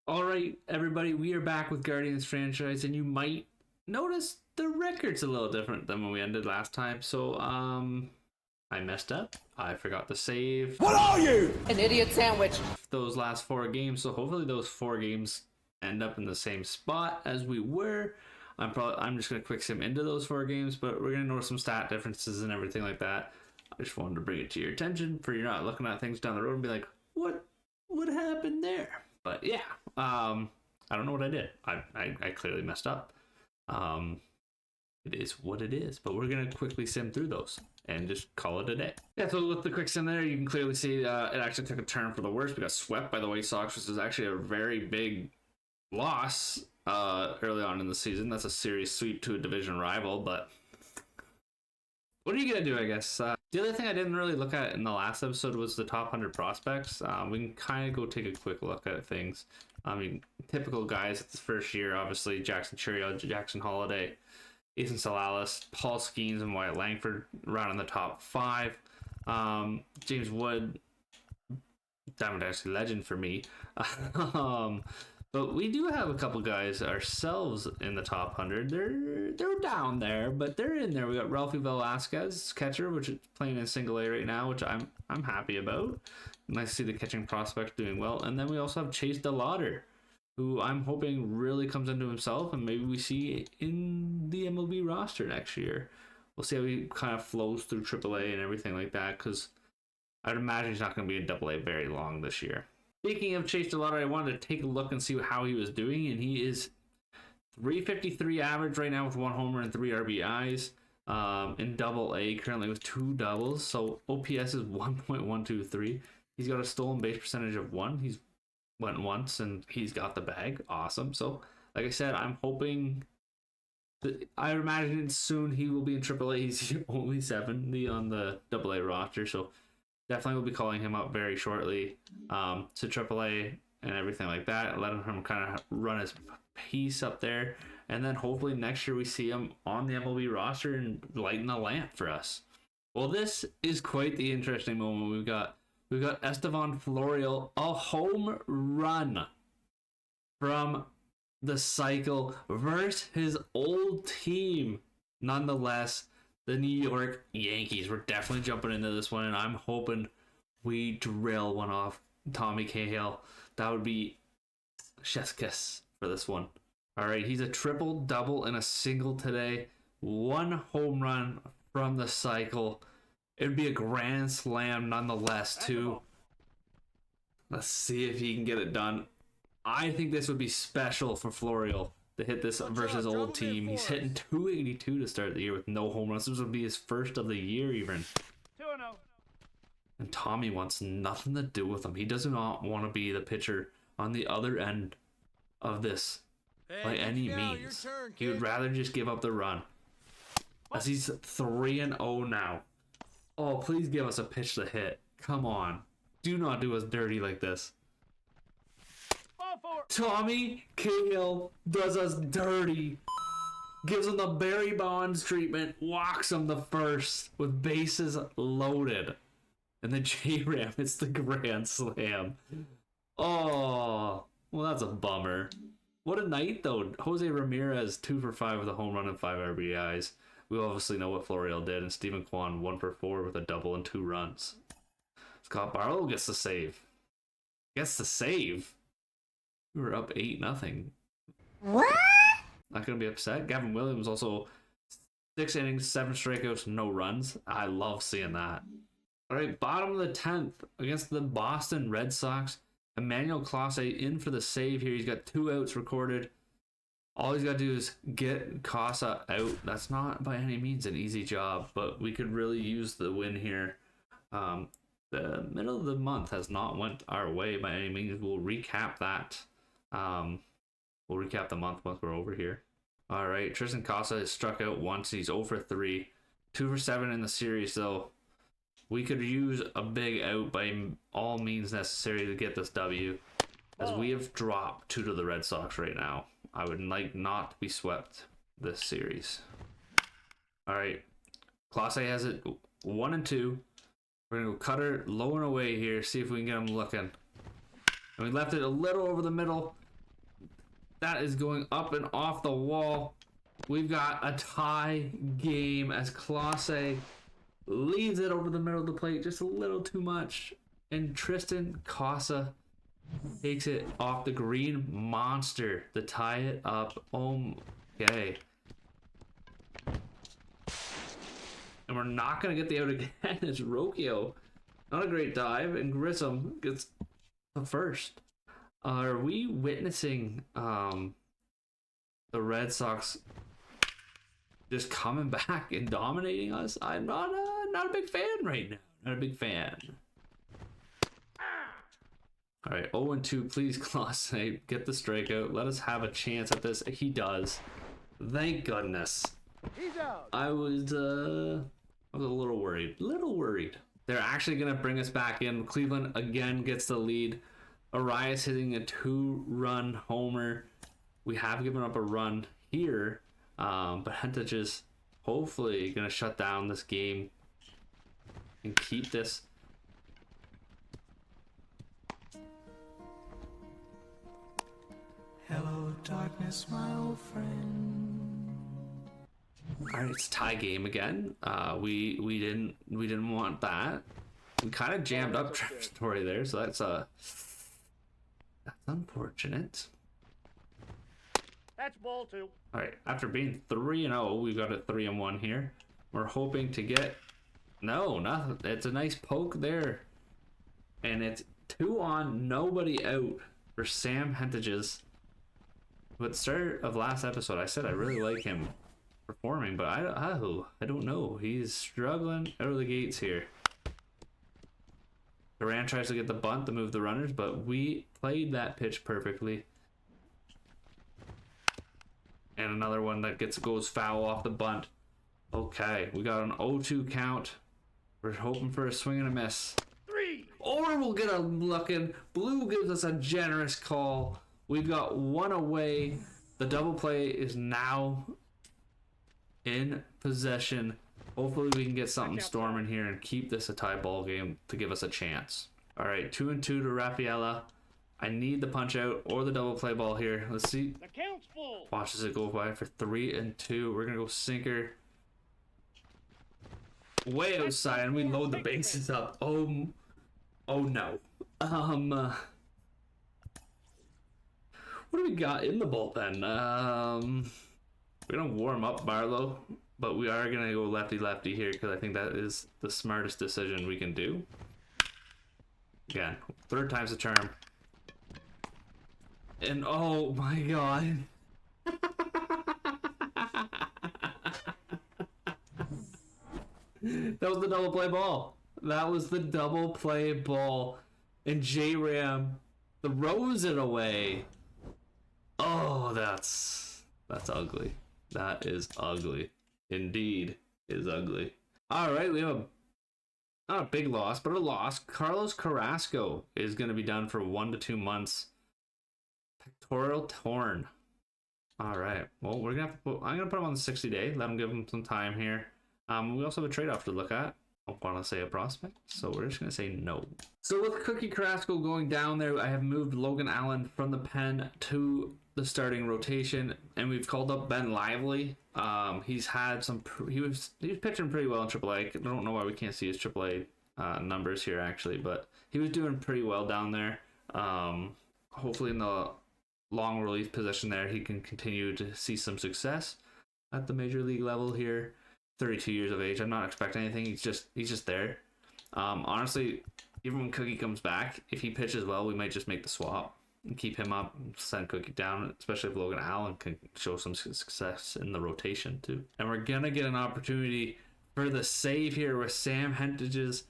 All right, everybody, we are back with Guardians franchise, and you might notice the record's a little different than when we ended last time. So, I messed up. I forgot to save What are you? An idiot sandwich. those last four games. So hopefully those four games end up in the same spot as we were. I'm just gonna quick sim into those four games, but we're gonna notice some stat differences and everything like that. I just wanted to bring it to your attention for you're not looking at things down the road and be like, what happened there? But yeah, I don't know what I did. I clearly messed up. It is what it is, but we're gonna quickly sim through those and just call it a day. Yeah, so with the quick sim there, you can clearly see it actually took a turn for the worse. We got swept by the White Sox, which is actually a very big loss early on in the season. That's a series sweep to a division rival, but what are you gonna do, I guess? The other thing I didn't really look at in the last episode was the top 100 prospects. We can kind of go take a quick look at things. I mean, typical guys at the first year, obviously Jackson Churio, Jackson Holiday, Ethan Salalis, Paul Skeens, and Wyatt Langford around in the top 5. James Wood, Diamondbacks legend for me. But we do have a couple guys ourselves in the top 100. They're down there, but they're in there. We got Ralphie Velasquez, catcher, which is playing in single A right now, which I'm happy about. Nice to see the catching prospect doing well. And then we also have Chase DeLauder, who I'm hoping really comes into himself, and maybe we see in the MLB roster next year. We'll see how he kind of flows through AAA and everything like that, because I'd imagine he's not going to be in AA very long this year. Speaking of Chase DeLauder, I wanted to take a look and see how he was doing, and he is 353 average right now with 1 homer and 3 RBIs in AA, currently with 2 doubles, so OPS is 1.123. He's got a stolen base percentage of 1. He's went once, and he's got the bag. Awesome. So, like I said, I'm hoping that I imagine soon he will be in AAA. He's only 70 on the AA roster, so definitely will be calling him up very shortly to AAA and everything like that. Letting him kind of run his piece up there, and then hopefully next year we see him on the MLB roster and lighting the lamp for us. Well, this is quite the interesting moment. We've got Estevan Florial, a home run from the cycle versus his old team. Nonetheless, the New York Yankees. We're definitely jumping into this one, and I'm hoping we drill one off Tommy Cahill. That would be chef's kiss for this one. All right, he's a triple double and a single today. 1 home run from the cycle. It would be a grand slam nonetheless, too. Let's see if he can get it done. I think this would be special for Florial to hit this versus old team. He's hitting 282 to start the year with no home runs. This would be his first of the year even. 2-0. And Tommy wants nothing to do with him. He does not want to be the pitcher on the other end of this by any means. He would rather just give up the run. As he's 3-0 now. Oh, please give us a pitch to hit. Come on. Do not do us dirty like this. Tommy Cahill does us dirty. Gives him the Barry Bonds treatment. Walks him the first with bases loaded. And then J-Ram hits the grand slam. Oh, well, that's a bummer. What a night, though. Jose Ramirez, 2 for 5 with a home run and 5 RBIs. We obviously know what Florial did, and Stephen Kwan 1 for 4 with a double and 2 runs. Scott Barlow gets the save. We were up 8-0. What? Not gonna be upset. Gavin Williams also 6 innings, 7 strikeouts, no runs. I love seeing that. All right, bottom of the 10th against the Boston Red Sox. Emmanuel Clase in for the save here. He's got 2 outs recorded. All he's got to do is get Casa out. That's not by any means an easy job, but we could really use the win here. The middle of the month has not went our way by any means. We'll recap that. We'll recap the month once we're over here. All right, Tristan Casa has struck out once. He's 0 for 3. 2 for 7 in the series, though. We could use a big out by all means necessary to get this W, as we have dropped 2 to the Red Sox right now. I would like not to be swept this series. All right, Clase has it 1-2. We're gonna go cutter low and away here, see if we can get him looking. And we left it a little over the middle. That is going up and off the wall. We've got a tie game as Clase leaves it over the middle of the plate just a little too much. And Tristan Casa takes it off the green monster to tie it up. Okay. And we're not going to get the out again. It's Rocchio. Not a great dive. And Grissom gets the first. Are we witnessing the Red Sox just coming back and dominating us? I'm not a big fan right now. Not a big fan. All right, 0-2. Please, Clase, get the strikeout. Let us have a chance at this. He does. Thank goodness. He's out. I was a little worried. They're actually gonna bring us back in. Cleveland again gets the lead. Arias hitting a 2-run homer. We have given up a run here, but Hentich is hopefully gonna shut down this game and keep this. Hello, darkness, my old friend. All right, it's a tie game again. We didn't want that. We kind of jammed up Trevor Story there, so that's unfortunate. That's ball 2. All right, after being 3-0, we've got a 3-1 here. We're hoping to get nothing. It's a nice poke there, and it's 2 on, nobody out for Sam Hentiges. At the start of last episode, I said I really like him performing, but I don't know. He's struggling out of the gates here. Duran tries to get the bunt to move the runners, but we played that pitch perfectly. And another one that goes foul off the bunt. Okay, we got an 0-2 count. We're hoping for a swing and a miss. 3. Or we'll get a look in. Blue gives us a generous call. We've got 1 away. The double play is now in possession. Hopefully we can get something storming here and keep this a tie ball game to give us a chance. All right, 2-2 to Rafaela. I need the punch out or the double play ball here. Let's see. The count's full. Watches it go by for 3-2. We're gonna go sinker. Way outside, and we load the bases up. Oh no. What do we got in the bullpen? We don't warm up Barlow, but we are gonna go lefty here because I think that is the smartest decision we can do. Again, 3rd time's the charm. And oh my god. That was the double play ball. That was the double play ball. And J-Ram throws it away. Oh, that's ugly. That is ugly. Indeed is ugly. Alright, we have not a big loss, but a loss. Carlos Carrasco is going to be done for 1 to 2 months. Pectoral torn. Alright, well, I'm going to put him on the 60-day. Let him give him some time here. We also have a trade-off to look at. I want to say a prospect, so we're just going to say no. So with Cookie Carrasco going down there, I have moved Logan Allen from the pen to the starting rotation, and we've called up Ben Lively. He's had some. He was pitching pretty well in AAA. I don't know why we can't see his AAA numbers here actually, but he was doing pretty well down there. Hopefully in the long relief position there, he can continue to see some success at the major league level here. 32 years of age. I'm not expecting anything. He's just there. Honestly, even when Cookie comes back, if he pitches well, we might just make the swap and keep him up and send Cookie down, especially if Logan Allen can show some success in the rotation too. And we're gonna get an opportunity for the save here with Sam Hentiges,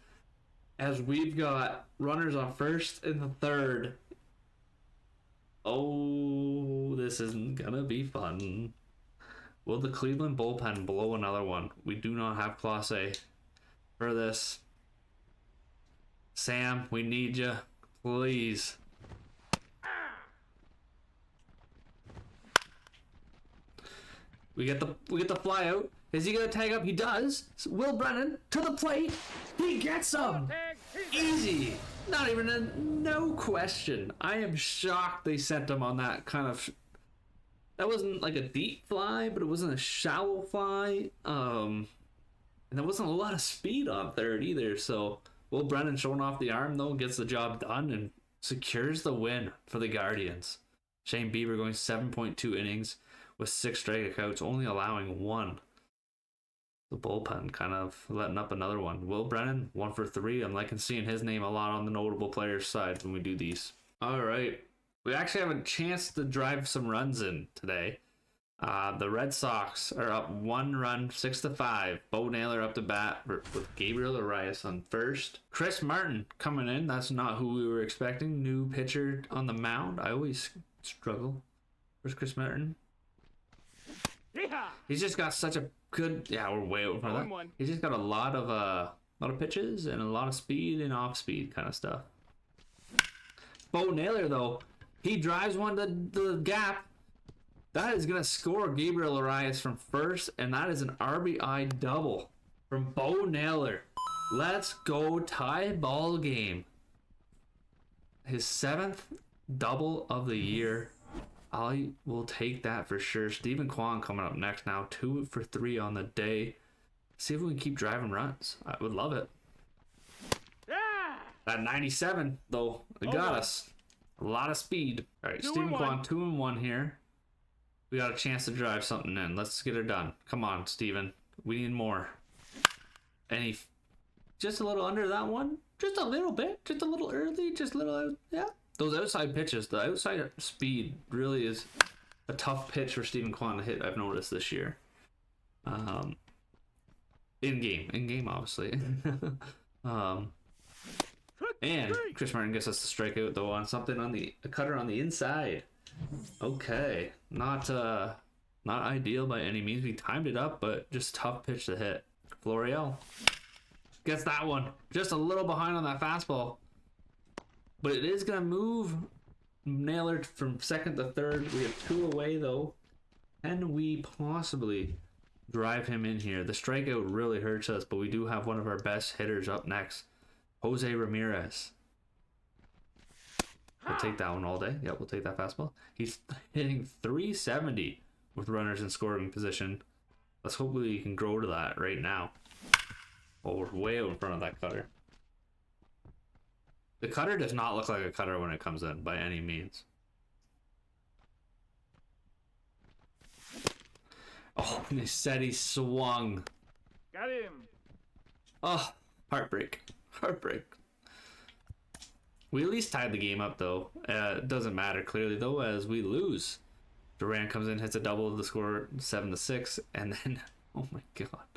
as we've got runners on first and the third. Oh, this isn't gonna be fun. Will the Cleveland bullpen blow another one? We do not have Clase for this. Sam, we need you, please. We get the fly out. Is he gonna tag up? He does. Will Brennan to the plate. He gets him. Easy. Not even no question. I am shocked they sent him on that kind of That wasn't like a deep fly, but it wasn't a shallow fly. And there wasn't a lot of speed on third either. So Will Brennan showing off the arm though gets the job done and secures the win for the Guardians. Shane Bieber going 7.2 innings with 6 strikeouts, only allowing 1. The bullpen kind of letting up another one. Will Brennan 1 for 3. I'm liking seeing his name a lot on the notable players side when we do these. All right, we actually have a chance to drive some runs in today. The Red Sox are up 1 run, 6-5. Bo Naylor up to bat with Gabriel Arias on first. Chris Martin coming in. That's not who we were expecting. New pitcher on the mound. I always struggle. Where's Chris Martin? He's just got such a good. Yeah, we're way over that. He's just got a lot of pitches and a lot of speed and off speed kind of stuff. Bo Naylor though, he drives one to the gap. That is going to score Gabriel Arias from first, and that is an RBI double from Bo Naylor. Let's go, tie ball game. His 7th double of the year. I will take that for sure. Stephen Kwan coming up next now. 2 for 3 on the day. See if we can keep driving runs. I would love it. Yeah! That 97, though, it got us. A lot of speed. All right, Stephen Kwan, 2-1 here. We got a chance to drive something in. Let's get it done. Come on, Steven. We need more. And he just a little under that one. Just a little bit. Just a little early. Just a little, yeah. Those outside pitches, the outside speed really is a tough pitch for Stephen Kwan to hit, I've noticed this year. In-game, obviously. And Chris Martin gets us to strike out, though, on something on a cutter on the inside. Okay, not ideal by any means. We timed it up, but just tough pitch to hit. Florial gets that one. Just a little behind on that fastball. But it is going to move Naylor from second to third. We have 2 away, though. Can we possibly drive him in here? The strikeout really hurts us, but we do have one of our best hitters up next. Jose Ramirez. We'll take that one all day. Yep, we'll take that fastball. He's hitting 370 with runners in scoring position. Let's hope we can grow to that right now. Oh, we're way out in front of that cutter. The cutter does not look like a cutter when it comes in by any means. Oh, and they said he swung. Got him. Oh, heartbreak. Heartbreak. We at least tied the game up, though. It doesn't matter clearly, though, as we lose. Durant comes in, hits a double of the score, 7-6, and then, oh my god,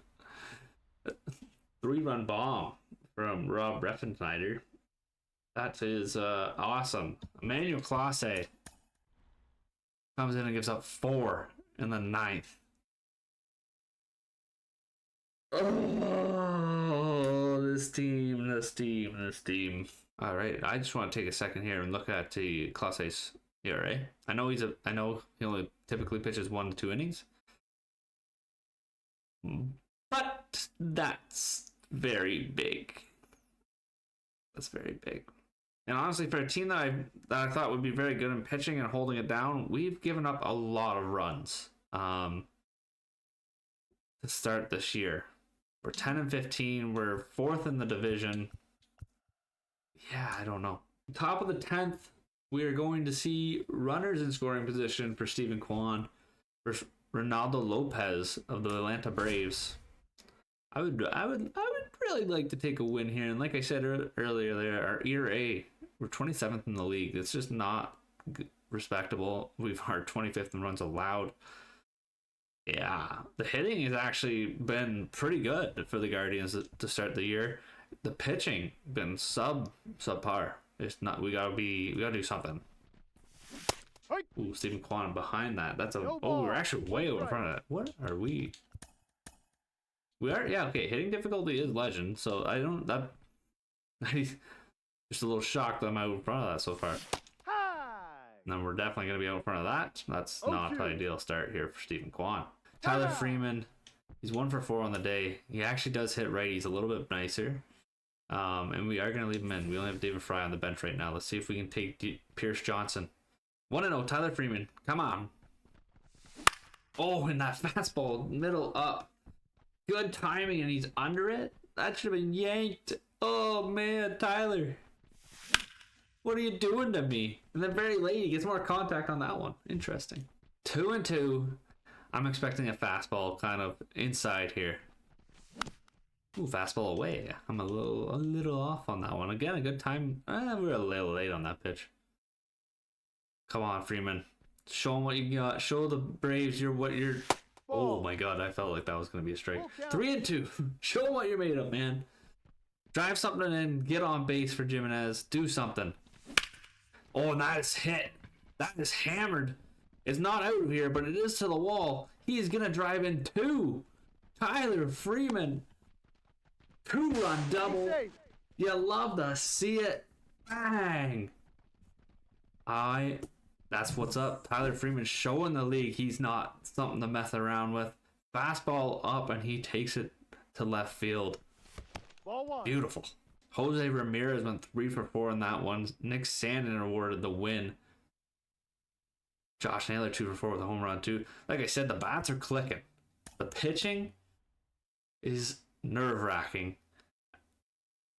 3-run bomb from Rob Refsnyder. That is awesome. Emmanuel Clase comes in and gives up 4 in the 9th. Oh, this team. All right, I just want to take a second here and look at the Clase's ERA. I know he only typically pitches 1 to 2 innings, but that's very big. That's very big. And honestly, for a team that I thought would be very good in pitching and holding it down, we've given up a lot of runs to start this year. We're 10-15. We're 4th in the division. Yeah, I don't know. Top of the 10th, we are going to see runners in scoring position for Stephen Kwan versus Ronaldo Lopez of the Atlanta Braves. I would really like to take a win here, and like I said earlier, there our ERA, we're 27th in the league. It's just not respectable. We've are 25th in runs allowed. Yeah, the hitting has actually been pretty good for the Guardians to start the year. The pitching been subpar. It's not. We gotta do something. Ooh, Stephen Kwan behind that. That's a. Oh, we're actually way over in front of that. What are we? We are. Yeah. Okay. Hitting difficulty is legend. So I don't. That. Just a little shocked that I'm out in front of that so far. And then we're definitely gonna be out in front of that. That's not an ideal start here for Stephen Kwan. Tyler Freeman. He's 1 for 4 on the day. He actually does hit righties a little bit nicer. And we are going to leave him in. We only have David Fry on the bench right now. Let's see if we can take Pierce Johnson. 1-0, Tyler Freeman. Come on. Oh, and that fastball, middle up. Good timing, and he's under it. That should have been yanked. Oh, man, Tyler. What are you doing to me? And then very late, he gets more contact on that one. Interesting. 2-2. I'm expecting a fastball kind of inside here. Ooh, fastball away. I'm a little off on that one. Again, a good time. We're a little late on that pitch. Come on, Freeman. Show them what you got. Show the Braves what you're. Oh my God, I felt like that was going to be a strike. 3-2. Show them what you're made of, man. Drive something in. Get on base for Jimenez. Do something. Oh, and that is hit. That is hammered. It's not out of here, but it is to the wall. He is going to drive in 2. Tyler Freeman. 2-run double. You love to see it. Bang. That's what's up. Tyler Freeman showing the league he's not something to mess around with. Fastball up, and he takes it to left field. Ball 1. Beautiful. Jose Ramirez went 3 for 4 in that one. Nick Sandin awarded the win. Josh Naylor 2 for 4 with a home run too. Like I said, the bats are clicking. The pitching is nerve-wracking.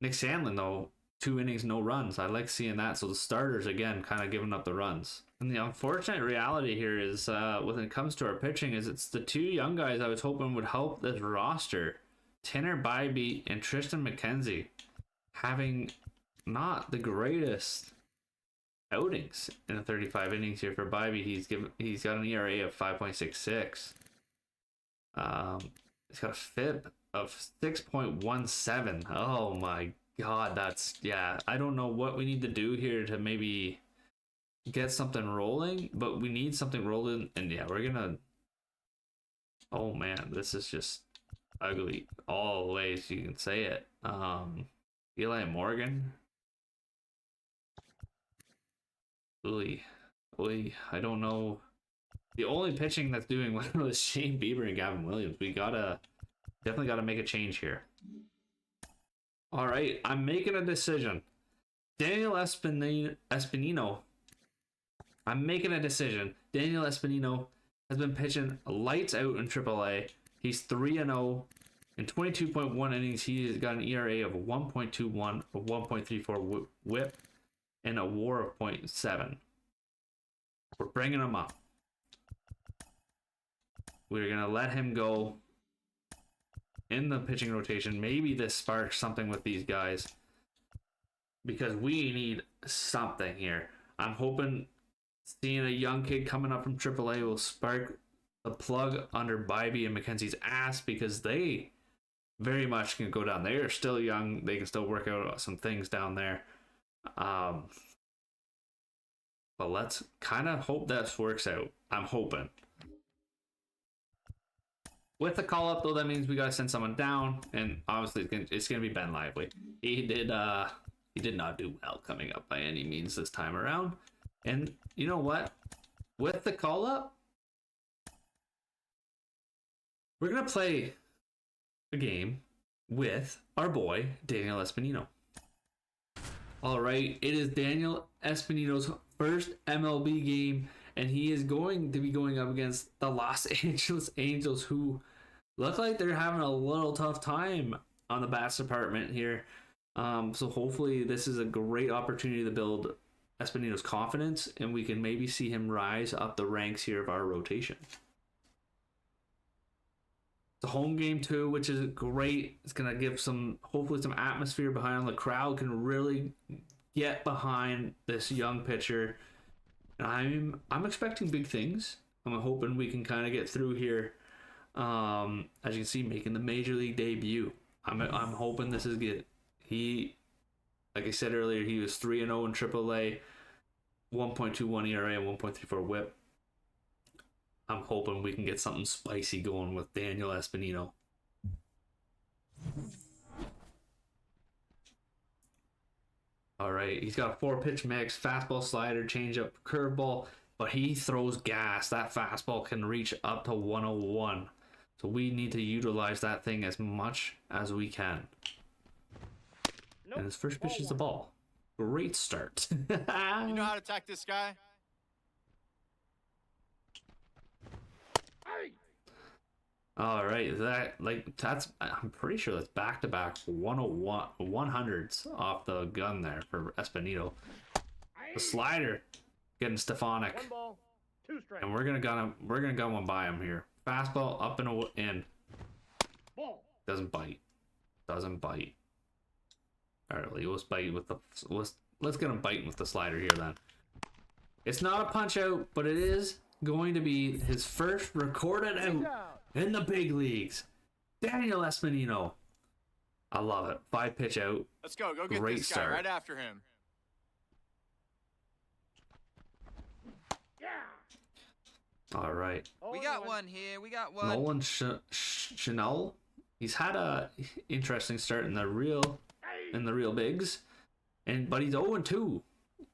Nick Sandlin, though, 2 innings, no runs. I like seeing that. So the starters, again, kind of giving up the runs. And the unfortunate reality here is, when it comes to our pitching, is it's the 2 young guys I was hoping would help this roster. Tanner Bybee and Tristan McKenzie having not the greatest outings in the 35 innings here for Bybee. He's got an ERA of 5.66. He's got a FIP of 6.17. Oh my God, that's, yeah. I don't know what we need to do here to maybe get something rolling, but we need something rolling, and yeah, we're gonna. Oh man, this is just ugly all the ways you can say it. Eli Morgan. Oy, I don't know. The only pitching that's doing well is Shane Bieber and Gavin Williams. We definitely gotta make a change here. All right, I'm making a decision. Daniel Espinino. I'm making a decision. Daniel Espinino has been pitching lights out in AAA. He's 3-0 in 22.1 innings. He has got an ERA of 1.21, a 1.34 WHIP, and a WAR of 0.7. We're bringing him up. We're gonna let him go in the pitching rotation. Maybe this sparks something with these guys, because we need something here. I'm hoping seeing a young kid coming up from AAA will spark the plug under Bybee and McKenzie's ass, because they very much can go down. They are still young. They can still work out some things down there. But let's kind of hope this works out. I'm hoping. With the call up, though, that means we gotta send someone down, and obviously it's gonna be Ben Lively. He did not do well coming up by any means this time around. And you know what? With the call up, we're gonna play a game with our boy Daniel Espinino. All right, it is Daniel Espinino's first MLB game, and he is going to be going up against the Los Angeles Angels, who look like they're having a little tough time on the bats department here. So hopefully this is a great opportunity to build Espinino's confidence, and we can maybe see him rise up the ranks here of our rotation. The home game too, which is great. It's gonna give hopefully some atmosphere behind. The crowd can really get behind this young pitcher. And I'm expecting big things. I'm hoping we can kind of get through here. As you can see, making the major league debut. I'm hoping this is good. Like I said earlier, he was 3-0 in AAA, 1.21 ERA and 1.34 WHIP. I'm hoping we can get something spicy going with Daniel Espinino. All right, he's got a 4-pitch mix, fastball, slider, changeup, curveball, but he throws gas. That fastball can reach up to 101. So we need to utilize that thing as much as we can. And his first pitch is the ball. Great start. You know how to attack this guy? All right, I'm pretty sure that's back-to-back 101 100s off the gun there for Espinito. The slider getting Stefanik, 1 ball, 2 strikes. and we're gonna gun one by him here. Fastball up and in. Ball. Doesn't bite. Doesn't bite. All right, let's bite with the let's get him biting with the slider here then. It's not a punch out, but it is going to be his first recorded out in the big leagues. Daniel Espinito. I love it. 5-pitch out. Let's go. Go get Great this guy start. right after him. Yeah. All right. We got one here. We got one. Nolan Chanel. He's had a interesting start in the real bigs, but he's 0-2 to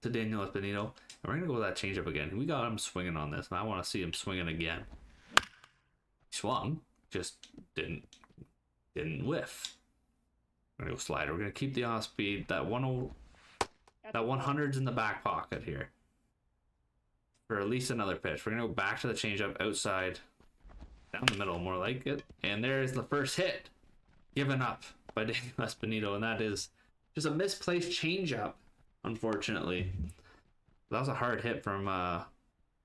Daniel Espinito. And we're gonna go with that changeup again. We got him swinging on this, and I want to see him swinging again. He swung, just didn't whiff. We're gonna go slider. We're gonna keep the off speed. That 100's in the back pocket here for at least another pitch. We're gonna go back to the changeup outside, down the middle, more like it. And there's the first hit, given up by Daniel Espinito, and that is just a misplaced changeup, unfortunately. That was a hard hit from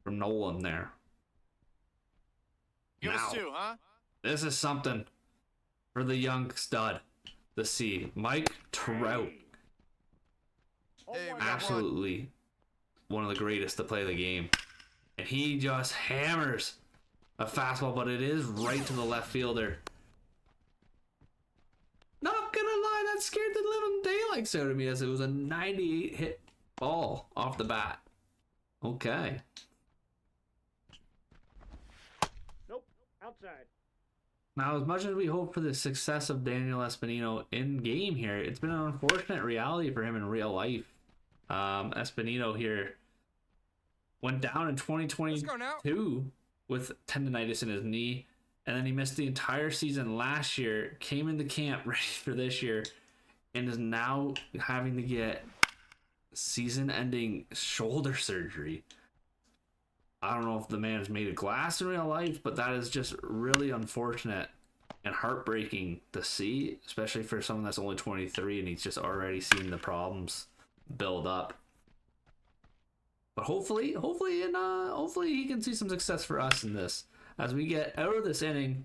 Nolan there. Give Now, us 2, huh? this is something for the young stud to see. Mike Trout, Hey, we got absolutely one of the greatest to play the game. And he just hammers a fastball, but it is right to the left fielder. Not gonna lie, that scared the living daylights out of me, as it was a 98 hit ball off the bat. Okay. Nope. Outside. Now, as much as we hope for the success of Daniel Espinito in game here, it's been an unfortunate reality for him in real life. Espinito here went down in 2022 with tendonitis in his knee, and then he missed the entire season last year, came into camp ready for this year, and is now having to get season-ending shoulder surgery. I don't know if the man's made of glass in real life, but that is just really unfortunate and heartbreaking to see, especially for someone that's only 23 and he's just already seen the problems build up. But hopefully he can see some success for us in this as we get out of this inning.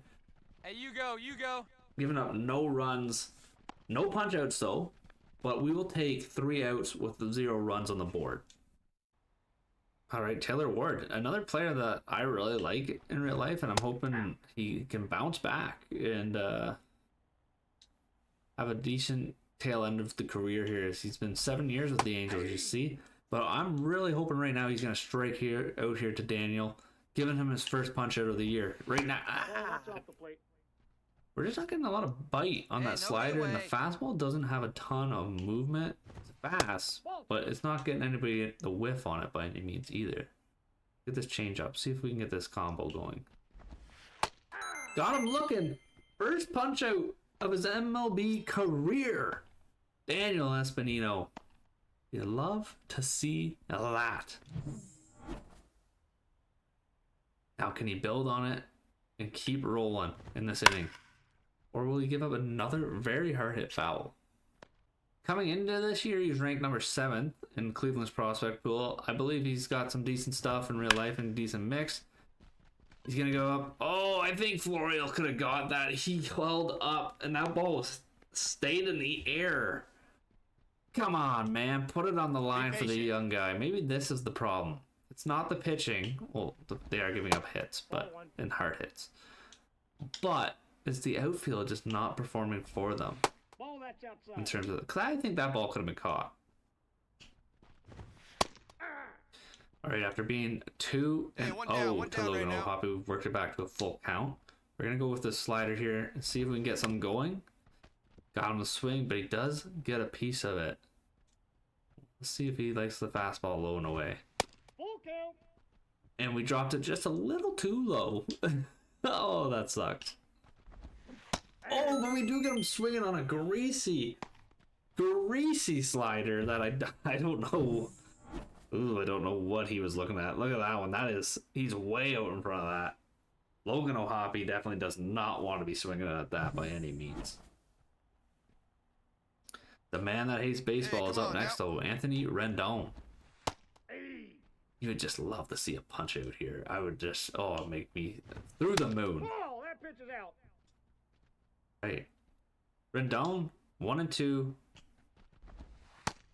Hey, you go. Giving up no runs, no punch outs though, but we will take 3 outs with 0 runs on the board. All right, Taylor Ward, another player that I really like in real life, and I'm hoping he can bounce back and have a decent tail end of the career here. He's been 7 years with the Angels, you see. But I'm really hoping right now he's going to strike out here to Daniel, giving him his first punch out of the year. Right now, That's off the plate. we're just not getting a lot of bite on Hey, that no slider, and the way. fastball doesn't have a ton of movement. It's fast, but it's not getting anybody the whiff on it by any means either. Get this change up. See if we can get this combo going. Got him looking. First punch out of his MLB career. Daniel Espinito. You love to see that. Now, can he build on it and keep rolling in this inning? Or will he give up another very hard hit foul? Coming into this year, he was ranked number 7th in Cleveland's prospect pool. I believe he's got some decent stuff in real life and a decent mix. He's going to go up. Oh, I think Florial could have got that. He held up, and that ball stayed in the air. Come on, man. Put it on the line for the patient. young guy. Maybe this is the problem. It's not the pitching. Well, they are giving up hits, but and hard hits. But it's the outfield just not performing for them Ball that's outside. in terms of. Because I think that ball could have been caught. All right, after being 2-0 Hey, one down to right Logan now. O'Hoppe, we've worked it back to a full count. We're gonna go with this slider here and see if we can get something going. Got him to swing, but he does get a piece of it. Let's see if he likes the fastball low and away. Full count. And we dropped it just a little too low. Oh, that sucks. Oh, but we do get him swinging on a greasy slider that I don't know. Ooh, I don't know what he was looking at. Look at that one. He's way out in front of that. Logan O'Hoppe definitely does not want to be swinging at that by any means. The man that hates baseball is come up on, next, though. Anthony Rendon. Hey. You would just love to see a punch out here. I would just, oh, it'd make me through the moon. Ball. That pitch is out. Right. Rendon, 1 and 2.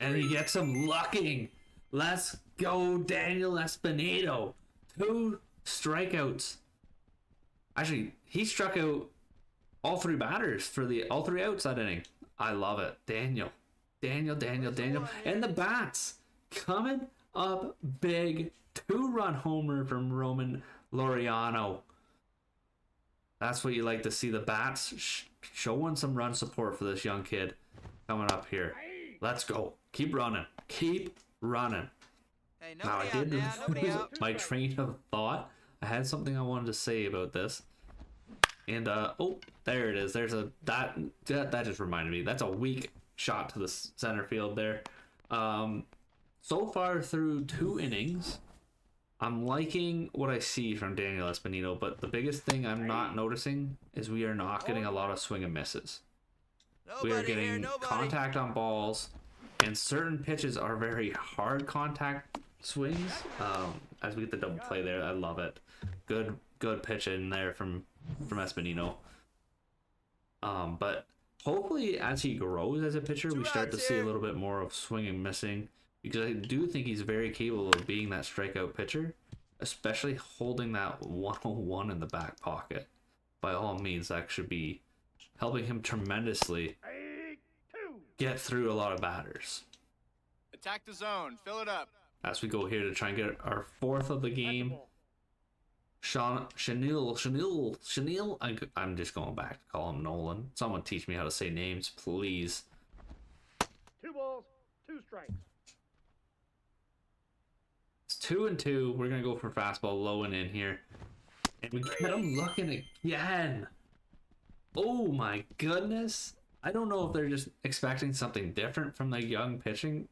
And he gets him lucking. Let's go, Daniel Espinito. 2 strikeouts. Actually, he struck out all 3 batters for all 3 outs that inning. I love it. Daniel. And the bats coming up big. 2-run homer from Roman Laureano. That's what you like to see. The bats showing some run support for this young kid coming up here. Let's go. Keep running. Hey, Now, nobody I out did now. Nobody lose out. my train of thought. I had something I wanted to say about this. And, oh, there it is. There's that just reminded me. That's a weak shot to the center field there. So far through 2 innings, I'm liking what I see from Daniel Espinito, but the biggest thing I'm not noticing is we are not getting a lot of swing and misses. We are Nobody here, getting nobody. contact on balls, and certain pitches are very hard contact swings. As we get the double play there, I love it. Good pitch in there from Espinito. But hopefully as he grows as a pitcher, we start to see a little bit more of swing and missing, because I do think he's very capable of being that strikeout pitcher, especially holding that 101 in the back pocket. By all means, that should be helping him tremendously Hey. 2. get through a lot of batters. Attack the zone. Fill it up. As we go here to try and get our 4th of the game. Chanel. I'm just going back to call him Nolan. Someone teach me how to say names, please. 2 balls. 2 strikes. It's 2 and 2. We're gonna go for fastball low and in here, and we get him looking again. Oh my goodness! I don't know if they're just expecting something different from the young pitching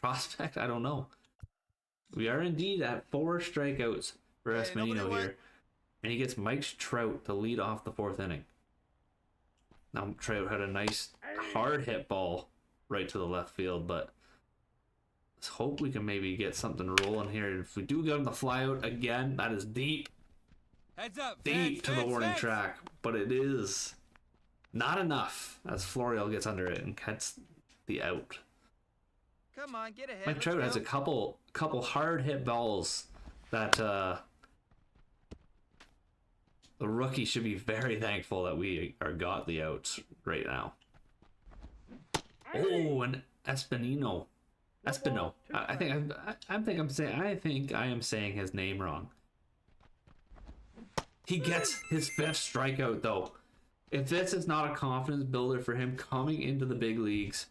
prospect. I don't know. We are indeed at 4 strikeouts for Hey, Espinito nobody went. here, and he gets Mike Trout to lead off the 4th inning. Now Trout had a nice hard hit ball right to the left field, but let's hope we can maybe get something rolling here. If we do get him to fly out again, that is deep Heads up. to the warning fence. track, but it is not enough as Florial gets under it and gets the out. Come on, get ahead. Mike let's Trout has go. a couple hard hit balls that the rookie should be very thankful that we got the outs right now. Oh, and Espino. I think I am saying his name wrong. He gets his 5th strikeout though. If this is not a confidence builder for him coming into the big leagues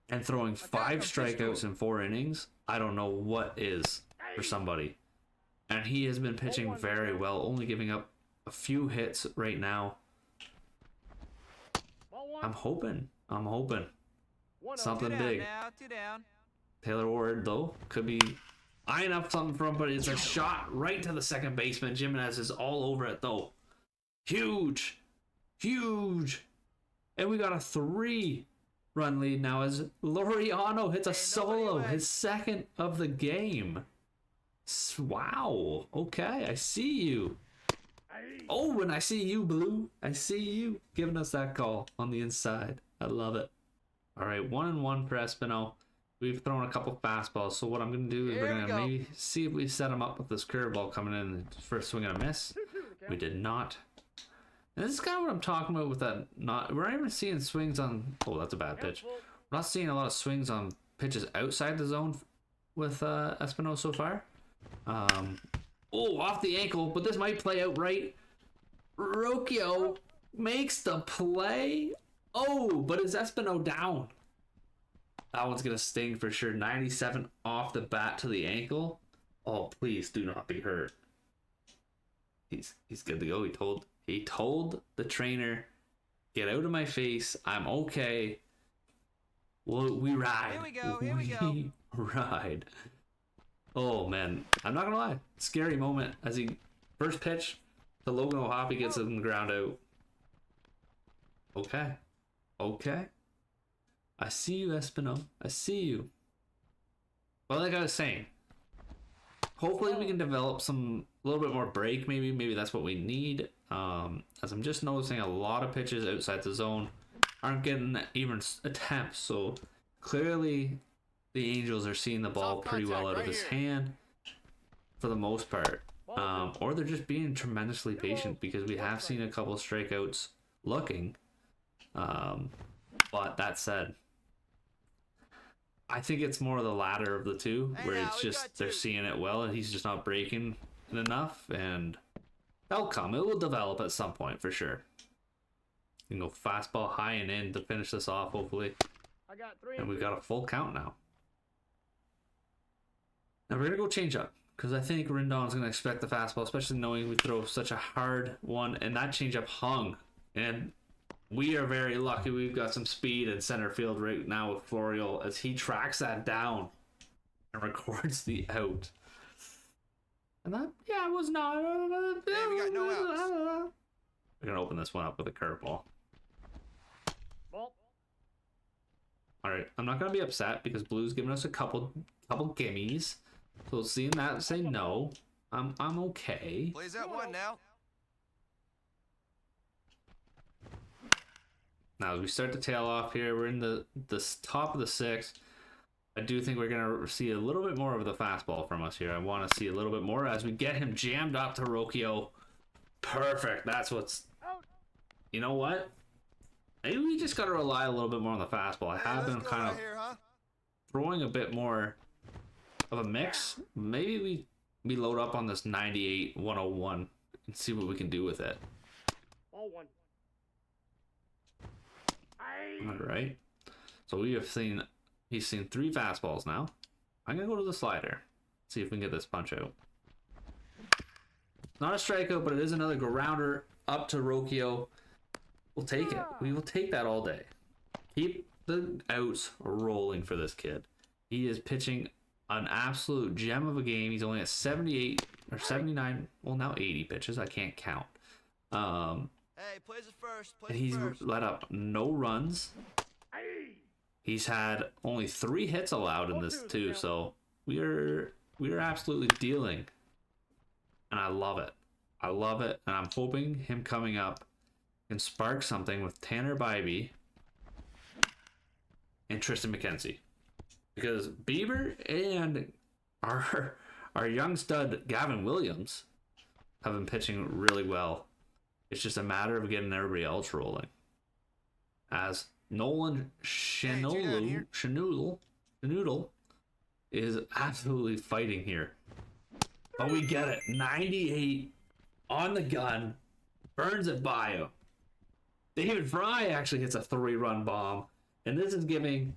and throwing 5 strikeouts in 4 innings, I don't know what is for somebody. And he has been pitching very well, only giving up a few hits right now. Ball 1. I'm hoping 1 something 2 big. down now. 2 down. Taylor Ward, though, could be eyeing up something from, but it's a shot right to the second baseman. Jimenez is all over it, though. Huge. And we got a 3-run lead now as Laureano hits a Hey, nobody solo, went. his 2nd of the game. Wow. Okay, I see you. Hey. Oh, and I see you, Blue. I see you giving us that call on the inside. I love it. All right, 1-1 for Espino. We've thrown a couple fastballs, so what I'm going to do is Here we're we going to go. maybe see if we set him up with this curveball coming in for a swing and a miss. 2-2 the count. We did not. And this is kind of what I'm talking about with that. We're not even seeing swings on. Oh, that's a bad pitch. Full. We're not seeing a lot of swings on pitches outside the zone with Espino so far. Oh, off the ankle, but this might play out right. Rocchio makes the play. Oh, but is Espino down? That one's gonna sting for sure. 97 off the bat to the ankle. Oh, please do not be hurt. He's good to go. He told the trainer, "Get out of my face. I'm okay. Well, we ride. Here we go. We ride." Oh man, I'm not gonna lie. Scary moment as he first pitch, The Logan O'Hoppy gets in the ground out. Okay. Okay. I see you, Espino. I see you. But like I was saying, hopefully we can develop a little bit more break. Maybe that's what we need. As I'm just noticing, a lot of pitches outside the zone aren't getting even attempts. So clearly, the Angels are seeing the ball pretty well out of his hand for the most part, or they're just being tremendously patient because we have seen a couple strikeouts looking. But that said, I think it's more of the latter of the two, where it's just they're seeing it well and he's just not breaking enough, and that'll come. It will develop at some point for sure. You can go fastball high and in to finish this off, hopefully. I got 3 And we've got a full count now. Now we're gonna go change up because I think Rendon's gonna expect the fastball, especially knowing we throw such a hard one, and that changeup hung. And we are very lucky we've got some speed in center field right now with Florial as he tracks that down and records the out. And that, yeah, it was not. Hey, we got no outs. We're gonna open this one up with a curveball. Ball. All right, I'm not gonna be upset because Blue's giving us a couple gimmies. So seeing that, say no. I'm okay. Plays that one now. Now as we start to tail off here, we're in the top of the sixth. I do think we're gonna see a little bit more of the fastball from us here. I want to see a little bit more as we get him jammed up to Rocchio. Perfect. That's what's. Out. You know what? Maybe we just gotta rely a little bit more on the fastball. I have been kind of Here, huh? throwing a bit more of a mix. Maybe we load up on this 98 101 and see what we can do with it. Ball 1. All right. So he's seen 3 fastballs now. I'm gonna go to the slider. See if we can get this punch out. Not a strikeout, but it is another grounder up to Rocchio. We'll take it. We will take that all day. Keep the outs rolling for this kid. He is pitching an absolute gem of a game. He's only at 78 or 79. Well, now 80 pitches. I can't count. Hey, plays it first. Plays And it he's first. let up no runs. He's had only 3 hits allowed in this too, so we are absolutely dealing, and I love it. I love it, and I'm hoping him coming up can spark something with Tanner Bybee and Tristan McKenzie, because Bieber and our young stud Gavin Williams have been pitching really well. It's just a matter of getting everybody else rolling. As Nolan Shanoodle is absolutely fighting here. But we get it. 98 on the gun. Burns it by him. David Fry actually hits a 3-run bomb. And this is giving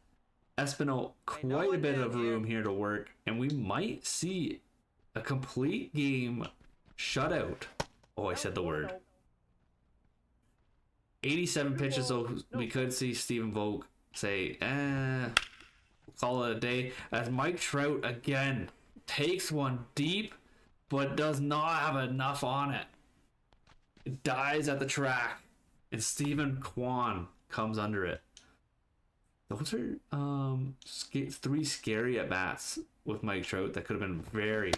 Espino quite a bit of room here to work. And we might see a complete game shutout. Oh, I said the word. 87 pitches, so we could see Stephen Vogt say, call it a day. As Mike Trout again takes one deep, but does not have enough on it. It dies at the track, and Stephen Kwan comes under it. Those are 3 scary at bats with Mike Trout that could have been very,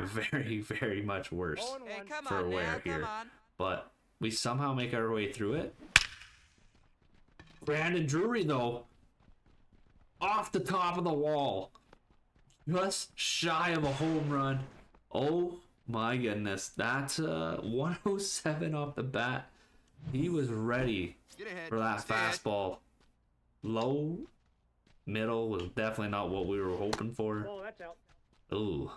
very, very much worse Ball 1. Hey, come for on Ware now, here. come on. But we somehow make our way through it. Brandon Drury, though, off the top of the wall, just shy of a home run. Oh my goodness, that's 107 off the bat. He was ready Get ahead. for that Stay ahead. fastball. Low, middle was definitely not what we were hoping for. Ball, that's out. Ooh,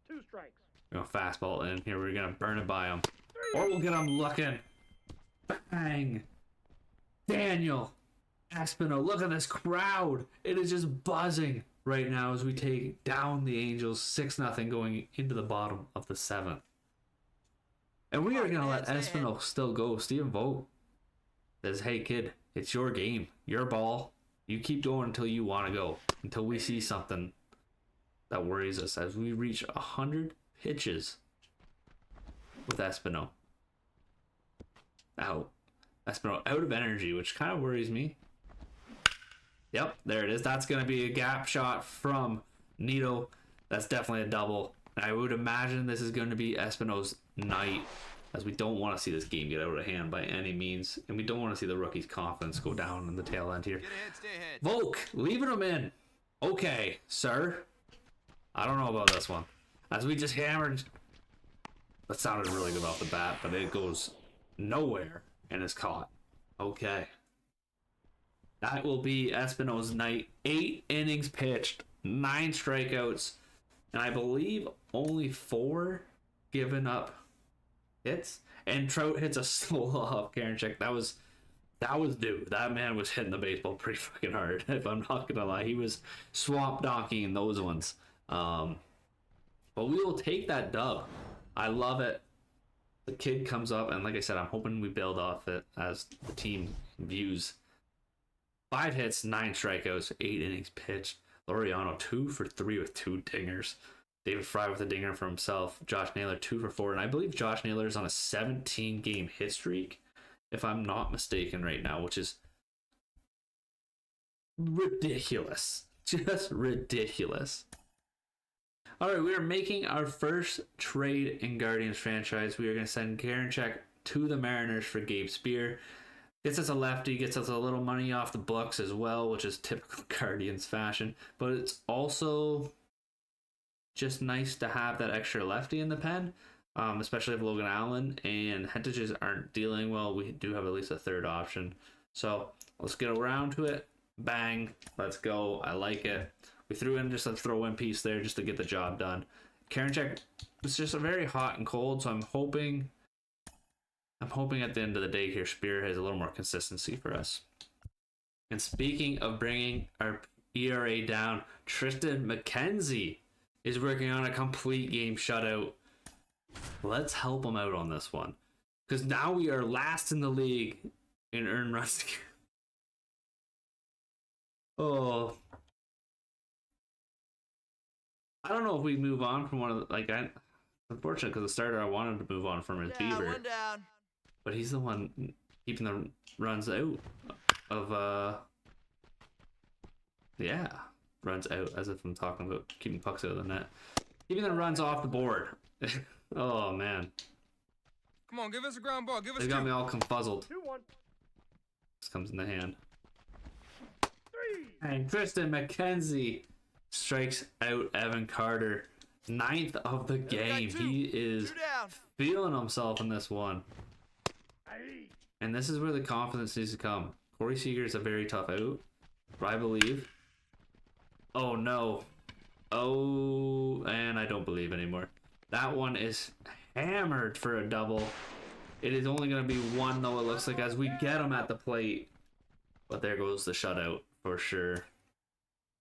2 strikes. we're gonna fastball in here. We're gonna burn it by him, or we'll get him looking. Bang! Daniel Espino, look at this crowd. It is just buzzing right now as we take down the Angels 6-0 going into the bottom of the 7th. And we are going to let Espino still go. Stephen Vogt says, hey kid, it's your game, your ball. You keep going until you want to go, until we see something that worries us as we reach 100 pitches with Espino. out. Espino out of energy, which kind of worries me. Yep, there it is. That's going to be a gap shot from Nito. That's definitely a double. I would imagine this is going to be Espino's night, as we don't want to see this game get out of hand by any means, and we don't want to see the rookie's confidence go down in the tail end here. Get ahead, stay ahead. Volk, leaving him in. Okay, sir. I don't know about this one. As we just hammered, that sounded really good off the bat, but it goes nowhere and is caught. Okay. That will be Espino's night. 8 innings pitched, 9 strikeouts, and I believe only 4 given up hits. And Trout hits a solo off Karinchak. That was due. That man was hitting the baseball pretty fucking hard, if I'm not gonna lie. He was swamp donkeying those ones. But we will take that dub. I love it. The kid comes up, and like I said, I'm hoping we build off it as the team views. 5 hits, 9 strikeouts, 8 innings pitched. Laureano 2 for 3 with 2 dingers. David Fry with a dinger for himself. Josh Naylor 2 for 4. And I believe Josh Naylor is on a 17-game hit streak, if I'm not mistaken right now, which is ridiculous. Just ridiculous. All right, we are making our first trade in Guardians franchise. We are going to send Karinchak to the Mariners for Gabe Spear. Gets us a lefty, gets us a little money off the books as well, which is typical Guardians fashion. But it's also just nice to have that extra lefty in the pen, especially if Logan Allen and Hentages aren't dealing well. We do have at least a third option. So let's get around to it. Bang. Let's go. I like it. We threw in just a throw-in piece there just to get the job done. Karinchak is just a very hot and cold, so I'm hoping at the end of the day here, Spear has a little more consistency for us. And speaking of bringing our ERA down, Tristan McKenzie is working on a complete game shutout. Let's help him out on this one, because now we are last in the league in earned runs. Oh, I don't know if we move on from one of the, unfortunate, because the starter I wanted to move on from is Down, Bieber, one down. but he's the one keeping the runs out of runs out, as if I'm talking about keeping pucks out of the net, keeping the runs off the board. Oh man, Come on, give us a ground ball. Give us they got me all confuzzled. 2-1. This comes in the hand. 3. And Tristan McKenzie strikes out Evan Carter. 9th of the game. He is 2 down. feeling himself in this one. Aye. And this is where the confidence needs to come. Corey Seager is a very tough out, I believe. Oh no. Oh, and I don't believe anymore. That one is hammered for a double. It is only going to be 1 though, it looks like, as we get him at the plate. But there goes the shutout for sure.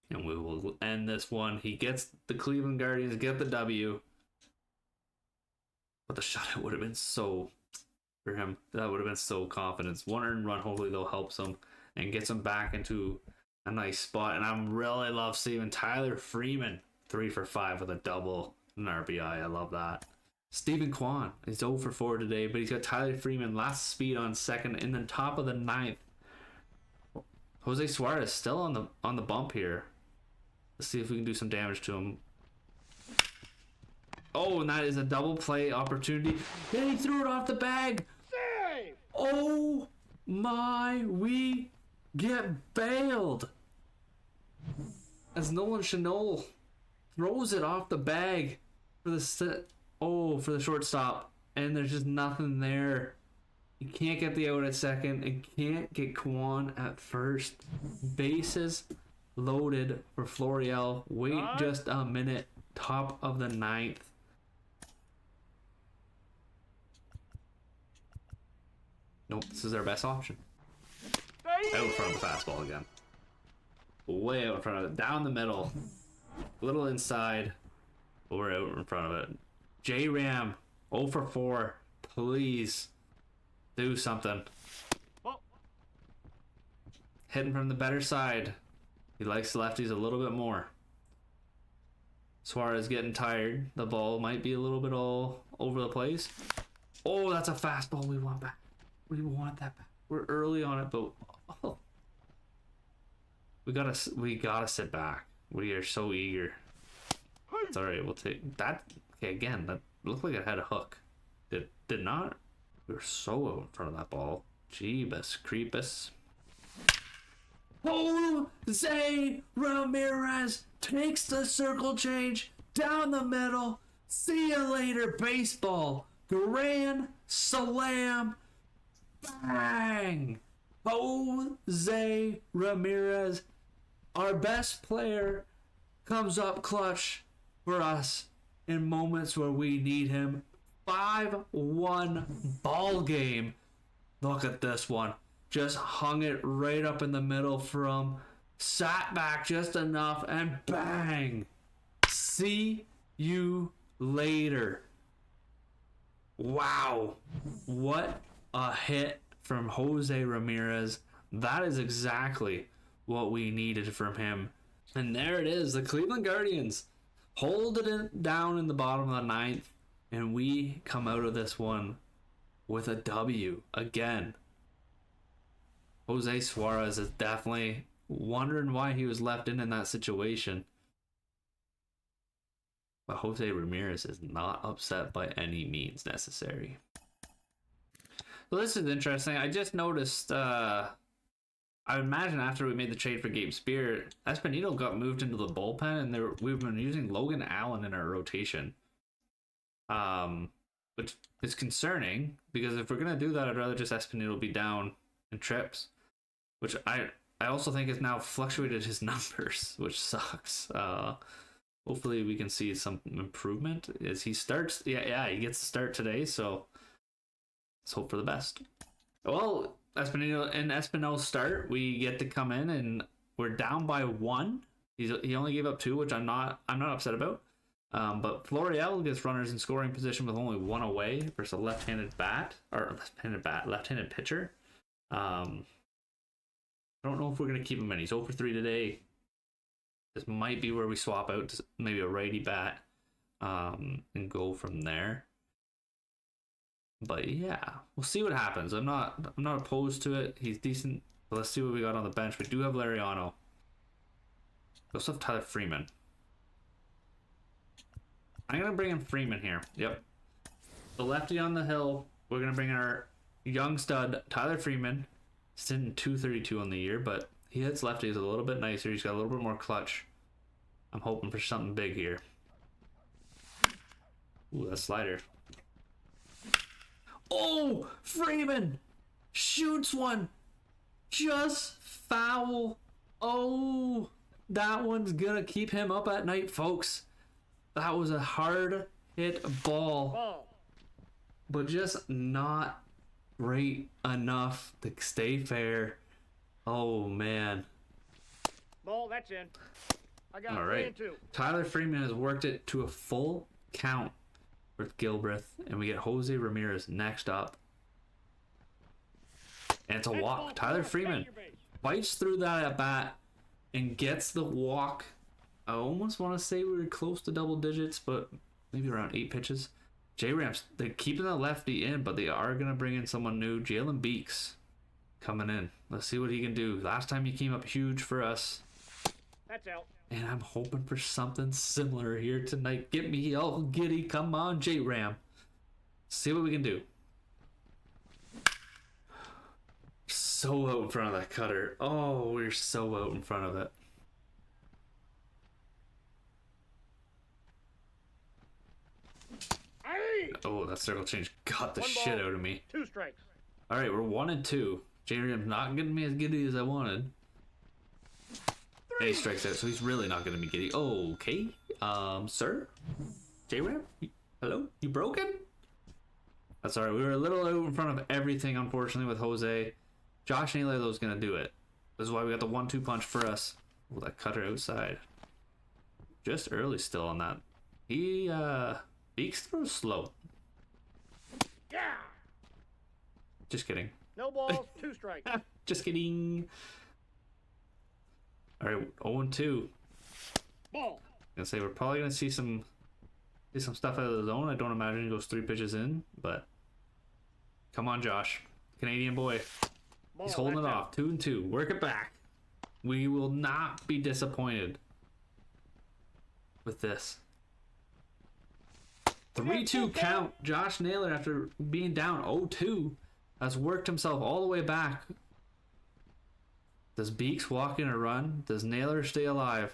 And we will end this one. He gets the Cleveland Guardians, get the W. But the shutout would have been so, for him, that would have been so confidence. 1 earned run, hopefully they'll help him and gets him back into a nice spot. And I'm really love seeing Tyler Freeman 3 for 5 with a double and RBI. I love that. Stephen Kwan is 0 for 4 today, but he's got Tyler Freeman last speed on second in the top of the 9th. Jose Suarez still on the bump here. Let's see if we can do some damage to him. Oh, and that is a double play opportunity. Then he threw it off the bag. Save. Oh my, we get bailed. As Nolan Chanel throws it off the bag for the shortstop, and there's just nothing there. You can't get the out at second and can't get Kwan at first. Bases loaded for Florial. Wait just a minute. Top of the 9th. Nope, this is our best option. Out in front of the fastball again. Way out in front of it. Down the middle. A little inside. But we're out in front of it. J-Ram 0 for 4. Please do something. Ball. Hitting from the better side. He likes the lefties a little bit more. Suarez getting tired. The ball might be a little bit all over the place. Oh, that's a fastball we want back. We want that back. We're early on it, but oh, we gotta sit back. We are so eager. It's all right. We'll take that. Okay, again, that looked like it had a hook. Did not. We were so out in front of that ball. Jeebus creepus. Jose Ramirez takes the circle change down the middle. See you later, baseball. Grand slam. Bang! Jose Ramirez, our best player, comes up clutch for us in moments where we need him. 5-1 ball game. Look at this one. Just hung it right up in the middle from, sat back just enough, and bang! See you later. Wow. What a hit from Jose Ramirez. That is exactly what we needed from him. And there it is. The Cleveland Guardians hold it down in the bottom of the ninth. And we come out of this one with a W again. Jose Suarez is definitely wondering why he was left in that situation. But Jose Ramirez is not upset by any means necessary. Well, this is interesting. I just noticed, I imagine after we made the trade for Gabe Spear, Espinito got moved into the bullpen, and we've been using Logan Allen in our rotation. Which is concerning, because if we're going to do that, I'd rather just Espinito be down in trips, which I also think has now fluctuated his numbers, which sucks. Hopefully we can see some improvement as he starts. Yeah, he gets to start today, so let's hope for the best. Well, Espinal's start, we get to come in and we're down by 1. He only gave up 2, which I'm not upset about. But Florial gets runners in scoring position with only 1 away versus a left-handed pitcher. I don't know if we're gonna keep him in. He's 0 for 3 today. This might be where we swap out to maybe a righty bat, and go from there. But yeah, we'll see what happens. I'm not opposed to it. He's decent. But let's see what we got on the bench. We do have Lariano. We also have Tyler Freeman. I'm gonna bring in Freeman here. Yep, the lefty on the hill. We're gonna bring in our young stud Tyler Freeman. Sitting 232 on the year, but he hits lefties a little bit nicer. He's got a little bit more clutch. I'm hoping for something big here. Ooh, that slider. Oh, Freeman shoots one. Just foul. Oh, that one's gonna keep him up at night, folks. That was a hard hit ball, but just not great enough to stay fair. Oh man. Ball, that's in. I got all right. 3-2. Tyler Freeman has worked it to a full count with Gilbreth, and we get Jose Ramirez next up. And it's a walk. Tyler Freeman bites through that at bat and gets the walk. I almost want to say we were close to double digits, but maybe around 8 pitches. J-Rams, they're keeping the lefty in, but they are going to bring in someone new. Jalen Beeks coming in. Let's see what he can do. Last time he came up huge for us. That's out. And I'm hoping for something similar here tonight. Get me all giddy. Come on, J-Ram. See what we can do. So out in front of that cutter. Oh, we're so out in front of it. Oh, that circle change got the shit out of me. 2 strikes. All right, we're 1-2. J-Ram's not getting me as giddy as I wanted. And he strikes out, so he's really not going to be giddy. Okay, sir? J-Ram? Hello? You broken? That's all right. We were a little out in front of everything, unfortunately, with Jose. Josh Naylor's going to do it. This is why we got the 1-2 punch for us. Oh, that cutter outside. Just early still on that. Beeks throws slow. Yeah. Just kidding. No balls, 2 strikes. Just kidding. All right, 0-2. Ball. Gonna say we're probably gonna see some stuff out of the zone. I don't imagine he goes 3 pitches in, but come on, Josh. Canadian boy. Ball, He's holding it that's off. 2-2. Work it back. We will not be disappointed with this. 3-2 count. Josh Naylor, after being down 0-2, has worked himself all the way back. Does Beeks walk in a run? Does Naylor stay alive?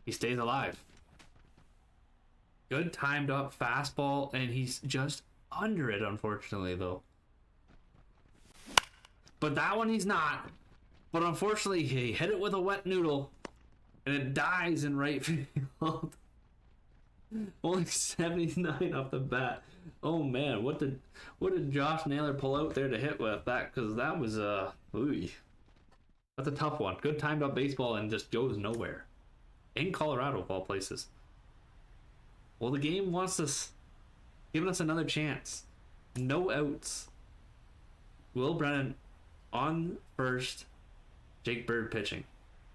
He stays alive. Good timed up fastball, and he's just under it, unfortunately, though. But that one he's not. But unfortunately, he hit it with a wet noodle, and it dies in right field. Only 79 off the bat. Oh man, what did Josh Naylor pull out there to hit with that? Because that was ooh, that's a tough one. Good timed up baseball and just goes nowhere. In Colorado, of all places. Well, the game wants us, giving us another chance. No outs. Will Brennan on first. Jake Bird pitching.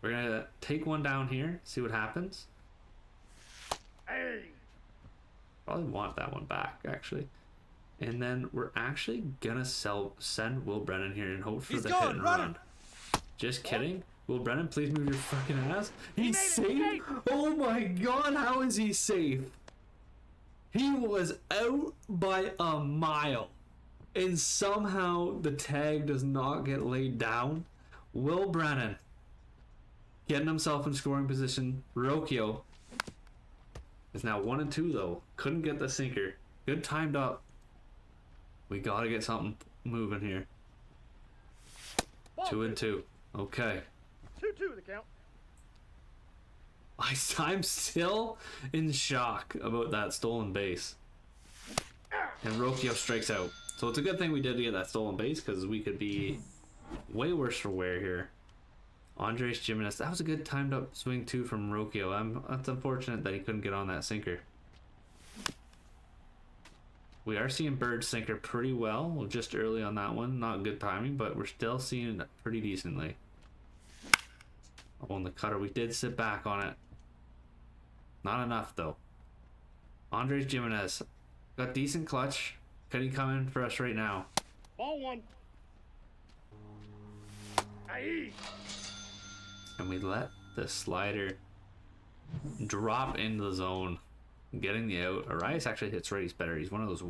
We're gonna take one down here, see what happens. Hey. Probably want that one back, actually. And then we're actually gonna send Will Brennan here and hope for He's the going, hit and run run. him. Just kidding. Will Brennan, please move your fucking ass. He's made it, safe. safe. Oh my god, how is he safe? He was out by a mile. And somehow the tag does not get laid down. Will Brennan getting himself in scoring position. Rocchio is now 1-2 though. Couldn't get the sinker. Good timed up. We gotta get something moving here. Ball 2-2. Okay. 2-2 the count. I'm still in shock about that stolen base. And Rocchio strikes out. So it's a good thing we did get that stolen base, because we could be way worse for wear here. Andres Gimenez, that was a good timed up swing too from Rocchio. That's unfortunate that he couldn't get on that sinker. We are seeing Bird sinker pretty well, just early on that one. Not good timing, but we're still seeing it pretty decently. On the cutter, we did sit back on it. Not enough though. Andres Gimenez got decent clutch. Could he come in for us right now? Ball 1. Aye. And we let the slider drop into the zone, getting the out. Arias actually hits righties better. He's one of those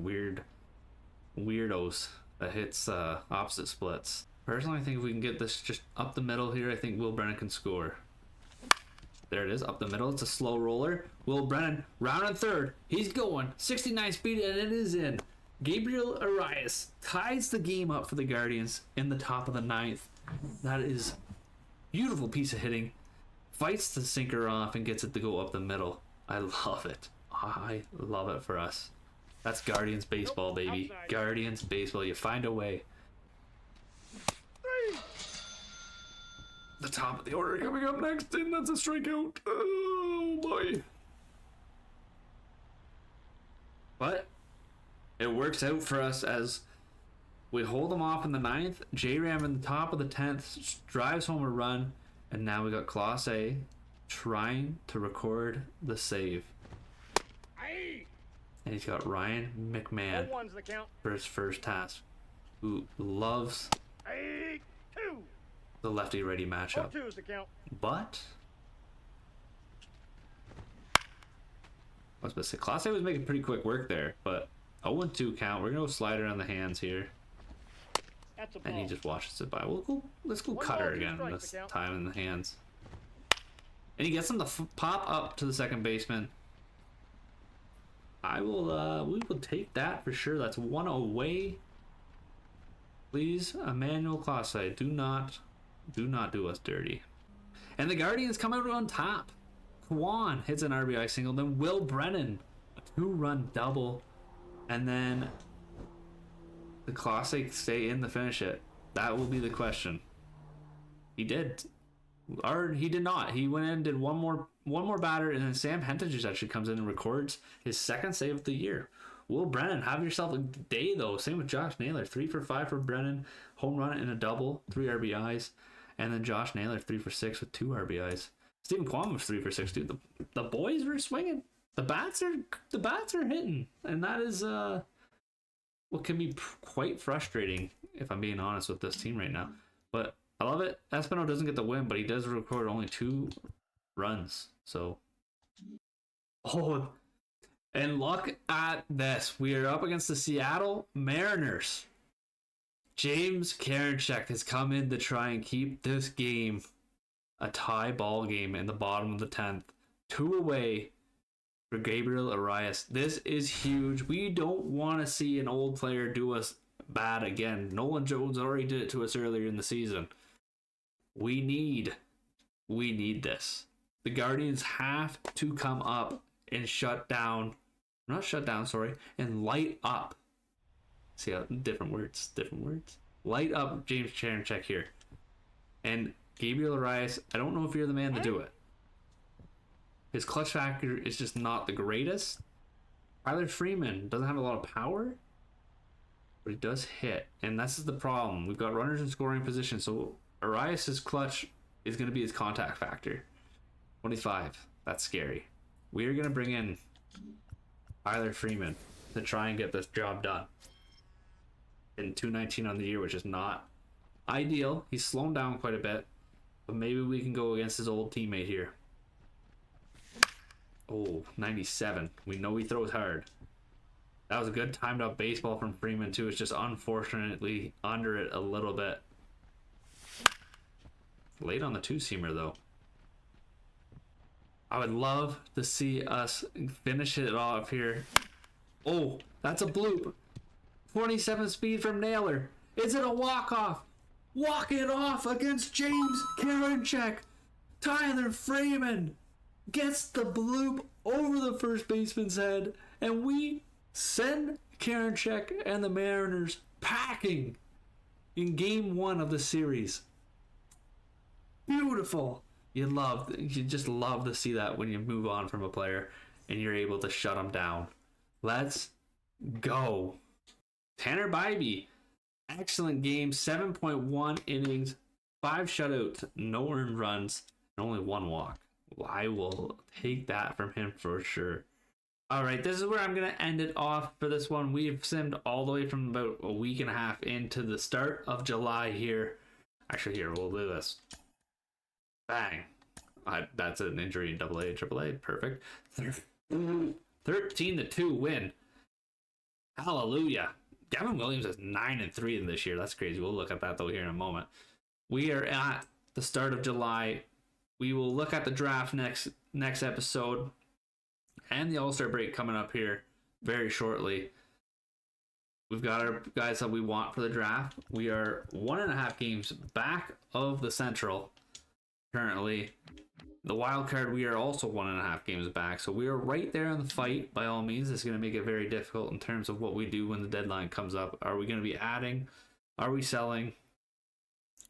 weirdos that hits opposite splits. Personally, I think if we can get this just up the middle here, I think Will Brennan can score. There it is, up the middle. It's a slow roller. Will Brennan, round and third. He's going 69 speed, and it is in. Gabriel Arias ties the game up for the Guardians in the top of the 9th. That is beautiful piece of hitting. Fights the sinker off and gets it to go up the middle. I love it. I love it for us. That's Guardians baseball, baby. Outside. Guardians baseball. You find a way. 3. The top of the order coming up next, and that's a strikeout. Oh boy. But it works out for us as we hold them off in the 9th. J-Ram in the top of the 10th drives home a run, and now we got Clase trying to record the save. Aye. And he's got Ryan McMahon Ball 1's the count. for his first task, who loves Aye. 2. the lefty-righty Ball matchup. 2's the count. But I was about to say, Clase was making pretty quick work there, but 0-2 count. We're gonna go slider on the hands here, That's a ball. and he just watches it by. Let's go One cutter ball, two again strikes, this the count. time in the hands. And he gets him to pop up to the second baseman. We will take that for sure. That's one away. Please, Emmanuel Clase, do not do us dirty. And the Guardians come out on top. Kwan hits an RBI single, then Will Brennan, a 2-run double, and then the Classic stay in to finish it. That will be the question. He did, or he did not. He went in, did one more batter, and then Sam Hentges actually comes in and records his second save of the year. Will Brennan, have yourself a day though. Same with Josh Naylor, 3 for 5 for Brennan, home run and a double, 3 RBIs, and then Josh Naylor 3 for 6 with 2 RBIs. Stephen Kwan was 3 for 6 too. The boys were swinging. The bats are hitting, and that is what can be quite frustrating if I'm being honest with this team right now. But I love it. Espino doesn't get the win, but he does record only 2 runs. So, oh, and look at this. We are up against the Seattle Mariners. James Karinchak has come in to try and keep this game a tie ball game in the bottom of the 10th. 2 away for Gabriel Arias. This is huge. We don't want to see an old player do us bad again. Nolan Jones already did it to us earlier in the season. We need this. The Guardians have to come up and and light up. See how different words. Light up James Karinchak here. And Gabriel Arias, I don't know if you're the man to do it. His clutch factor is just not the greatest. Tyler Freeman doesn't have a lot of power, but he does hit. And this is the problem. We've got runners in scoring position, so Arias' clutch is going to be his contact factor. 25. That's scary. We are going to bring in Tyler Freeman to try and get this job done. In 219 on the year, which is not ideal. He's slowing down quite a bit, but maybe we can go against his old teammate here. Oh, 97. We know he throws hard. That was a good timed up baseball from Freeman too. It's just unfortunately under it a little bit. Late on the 2-seamer though. I would love to see us finish it off here. Oh, that's a bloop. 27 speed from Naylor. Is it a walk-off? Walk it off against James Karinchak. Tyler Freeman gets the bloop over the first baseman's head, and we send Karinchak and the Mariners packing in game 1 of the series. Beautiful. You just love to see that when you move on from a player and you're able to shut them down. Let's go. Tanner Bybee, excellent game, 7.1 innings, 5 shutouts, no earned runs, and only 1 walk. I will take that from him for sure. All right, this is where I'm going to end it off for this one. We've simmed all the way from about a week and a half into the start of July here. Actually, here, we'll do this. Bang. That's an injury in AA. Perfect. 13-2 win. Hallelujah. Gavin Williams is 9-3 in this year. That's crazy. We'll look at that though here in a moment. We are at the start of July. We will look at the draft next episode and the All-Star break coming up here very shortly. We've got our guys that we want for the draft. We are 1.5 games back of the Central currently. The wild card, we are also 1.5 games back. So we are right there in the fight by all means. It's going to make it very difficult in terms of what we do when the deadline comes up. Are we going to be adding? Are we selling?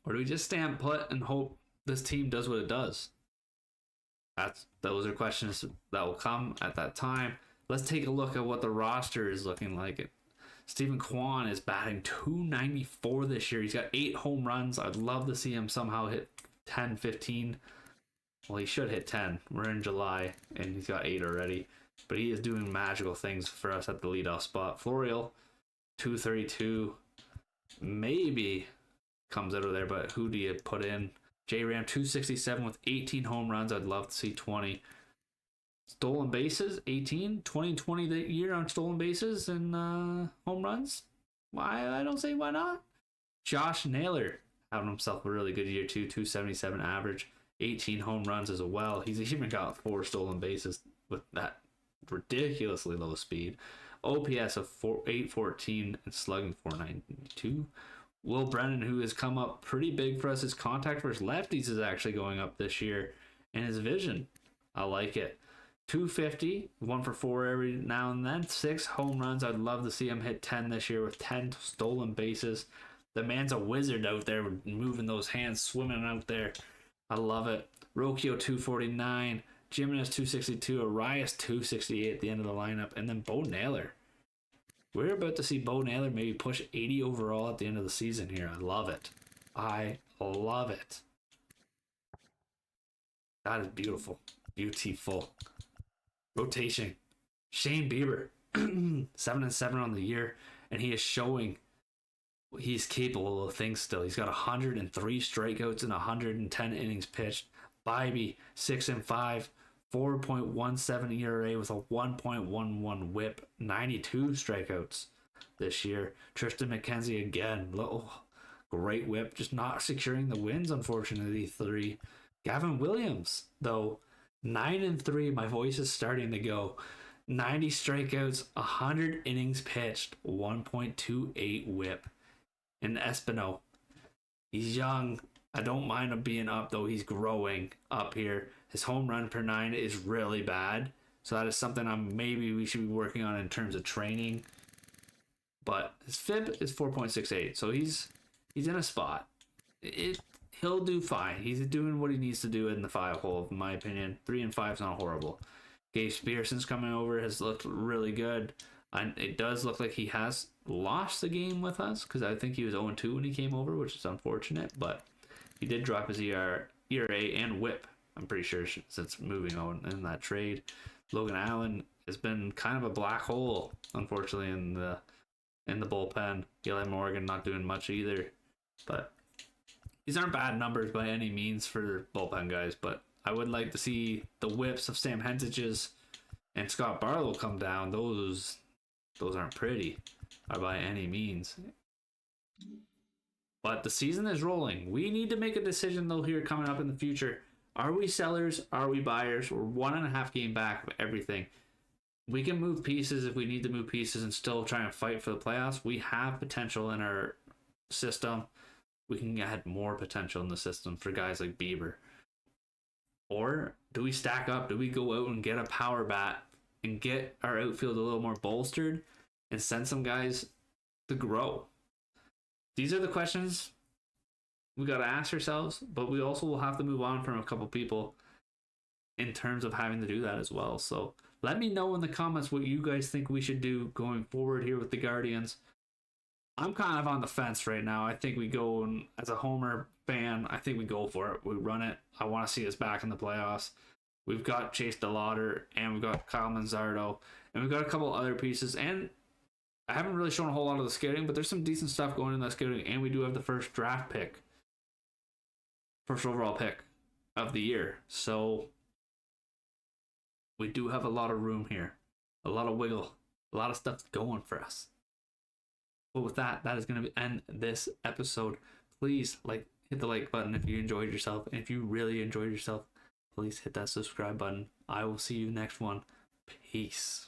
Or do we just stand put and hope this team does what it does? Those are questions that will come at that time. Let's take a look at what the roster is looking like. Stephen Kwan is batting .294 this year. He's got 8 home runs. I'd love to see him somehow hit 10, 15. Well, he should hit 10. We're in July, and he's got 8 already. But he is doing magical things for us at the leadoff spot. Florial, 232. Maybe comes out of there, but who do you put in? J-Ram, 267 with 18 home runs. I'd love to see 20. Stolen bases, 18. 20 that year on stolen bases and home runs. Why? I don't say why not. Josh Naylor having himself a really good year too. 277 average. 18 home runs as well. He's even got 4 stolen bases with that ridiculously low speed. OPS of 814 and slugging 492. Will Brennan, who has come up pretty big for us, his contact versus lefties is actually going up this year. And his vision, I like it. 250, 1 for 4 every now and then. 6 home runs. I'd love to see him hit 10 this year with 10 stolen bases. The man's a wizard out there moving those hands, swimming out there. I love it. Rocchio 249, Jimenez 262, Arias 268 at the end of the lineup, and then Bo Naylor. We're about to see Bo Naylor maybe push 80 overall at the end of the season here. I love it. I love it. That is beautiful. Beautiful. Rotation. Shane Bieber, 7-7 on the year, and he is showing he's capable of things still. He's got 103 strikeouts and 110 innings pitched. Bibee, 6-5, 4.17 ERA with a 1.11 whip, 92 strikeouts this year. Tristan McKenzie again, little great whip, just not securing the wins, unfortunately. 3. Gavin Williams, though, 9-3. My voice is starting to go. 90 strikeouts, 100 innings pitched, 1.28 whip. And Espino, he's young. I don't mind him being up, though. He's growing up here. His home run per 9 is really bad. So that is something maybe we should be working on in terms of training. But his FIP is 4.68. So he's in a spot. He'll do fine. He's doing what he needs to do in the 5 hole, in my opinion. 3-5 is not horrible. Gabe Spearson's coming over, has looked really good. And it does look like he has lost the game with us, because I think he was 0-2 when he came over, which is unfortunate. But he did drop his ERA and whip, I'm pretty sure, since moving on in that trade. Logan Allen has been kind of a black hole, unfortunately, in the bullpen. Eli Morgan not doing much either. But these aren't bad numbers by any means for bullpen guys, but I would like to see the whips of Sam Hentages and Scott Barlow come down. Those aren't pretty by any means. But the season is rolling. We need to make a decision, though, here coming up in the future. Are we sellers? Are we buyers? We're 1.5 game back of everything. We can move pieces if we need to move pieces and still try and fight for the playoffs. We have potential in our system. We can add more potential in the system for guys like Bieber. Or do we stack up? Do we go out and get a power bat and get our outfield a little more bolstered and send some guys to grow? These are the questions we got to ask ourselves, but we also will have to move on from a couple people in terms of having to do that as well. So let me know in the comments what you guys think we should do going forward here with the Guardians. I'm kind of on the fence right now. I think we go, and as a Homer fan, I think we go for it. We run it. I want to see us back in the playoffs. We've got Chase DeLauder, and we've got Kyle Manzardo, and we've got a couple other pieces. And I haven't really shown a whole lot of the scouting, but there's some decent stuff going in that scouting, and we do have the first overall pick of the year. So we do have a lot of room here, a lot of wiggle, a lot of stuff going for us. But with that is going to end this episode. Please hit the like button if you enjoyed yourself. And if you really enjoyed yourself, please hit that subscribe button. I will see you next one. Peace.